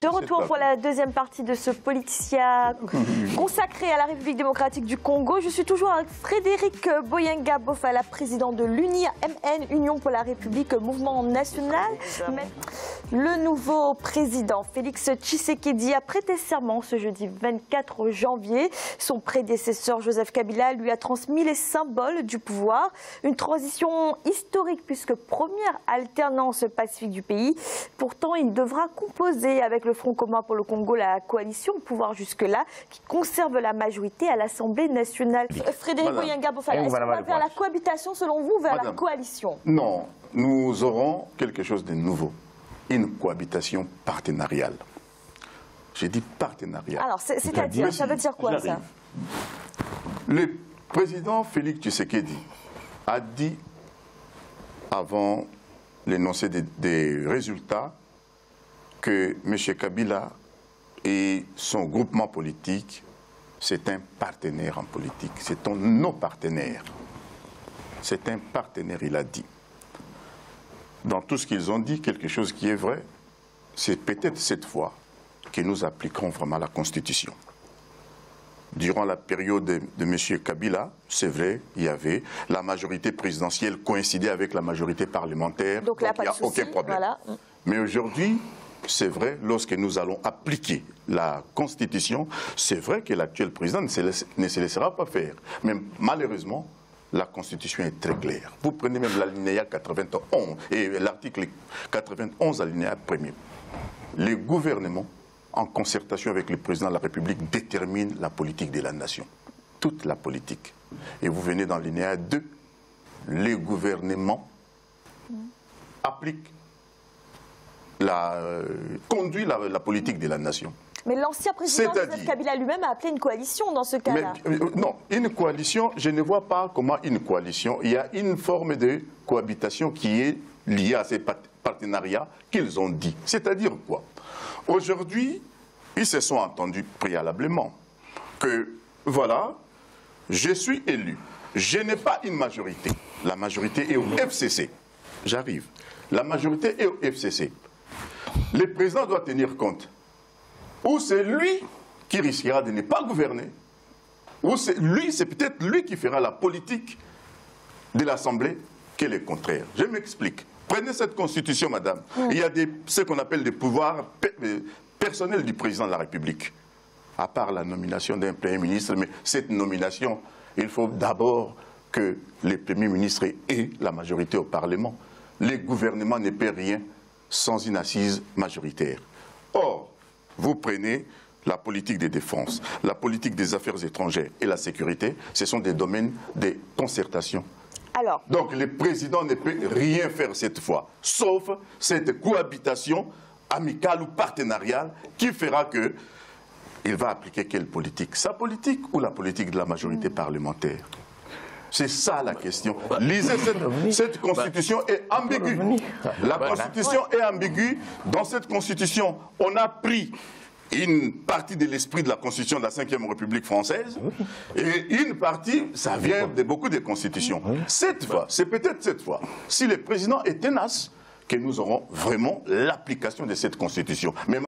retour pour la deuxième partie de ce Politica consacré à la République démocratique du Congo. Je suis toujours avec Frédéric Boyenga Bofala, président de l'UNIA-MN, Union pour la République, mouvement national. Le nouveau président, Félix Tshisekedi, a prêté serment ce jeudi 24 janvier. Son prédécesseur, Joseph Kabila, lui a transmis les symboles du pouvoir. Une transition historique puisque première alternance pacifique du pays. Pourtant, il devra composer avec le Front commun pour le Congo, la coalition au pouvoir jusque-là, qui conserve la majorité à l'Assemblée nationale. Frédéric Boyenga Bofala, est-ce qu'on va vers la cohabitation selon vous ou vers la coalition? Non, nous aurons quelque chose de nouveau. Une cohabitation partenariale. J'ai dit partenariale. Alors, c'est-à-dire, ça veut dire quoi ça? Le président Félix Tshisekedi a dit, avant l'énoncé des résultats, que M. Kabila et son groupement politique, c'est un partenaire en politique. C'est nos partenaires. C'est un partenaire, il a dit. Dans tout ce qu'ils ont dit, quelque chose qui est vrai, c'est peut-être cette fois que nous appliquerons vraiment la Constitution. Durant la période de M. Kabila, c'est vrai, il y avait la majorité présidentielle coïncidait avec la majorité parlementaire, donc il n'y a aucun problème. Voilà. Mais aujourd'hui, c'est vrai, lorsque nous allons appliquer la Constitution, c'est vrai que l'actuel président ne se laissera pas faire. Mais malheureusement, la Constitution est très claire. Vous prenez même l'alinéa 91 et l'article 91 alinéa 1er. Le gouvernement, en concertation avec le président de la République, détermine la politique de la nation. Toute la politique. Et vous venez dans l'alinéa 2, le gouvernement applique, conduit la politique de la nation. Mais l'ancien président Joseph Kabila lui-même a appelé une coalition dans ce cas-là. Non, une coalition, je ne vois pas comment une coalition. Il y a une forme de cohabitation qui est liée à ces partenariats qu'ils ont dit. C'est-à-dire quoi? Aujourd'hui, ils se sont entendus préalablement que, voilà, je suis élu, je n'ai pas une majorité. La majorité est au FCC. J'arrive. La majorité est au FCC. Le président doit tenir compte. Ou c'est lui qui risquera de ne pas gouverner, ou c'est peut-être lui qui fera la politique de l'Assemblée, qui est le contraire. Je m'explique. Prenez cette constitution, madame. Il y a ce qu'on appelle des pouvoirs personnels du président de la République. À part la nomination d'un Premier ministre, mais cette nomination, il faut d'abord que le Premier ministre ait la majorité au Parlement. Le gouvernement ne peut rien sans une assise majoritaire. Or, vous prenez la politique de défense, la politique des affaires étrangères et la sécurité, ce sont des domaines de concertation. Alors, donc le président ne peut rien faire cette fois, sauf cette cohabitation amicale ou partenariale qui fera que il va appliquer quelle politique? Sa politique ou la politique de la majorité parlementaire? C'est ça la question. Lisez cette constitution est ambiguë. La constitution est ambiguë. Dans cette constitution, on a pris une partie de l'esprit de la constitution de la 5e République française et une partie, ça vient de beaucoup de constitutions. Cette fois, c'est peut-être cette fois, si le président est tenace, que nous aurons vraiment l'application de cette constitution. Mais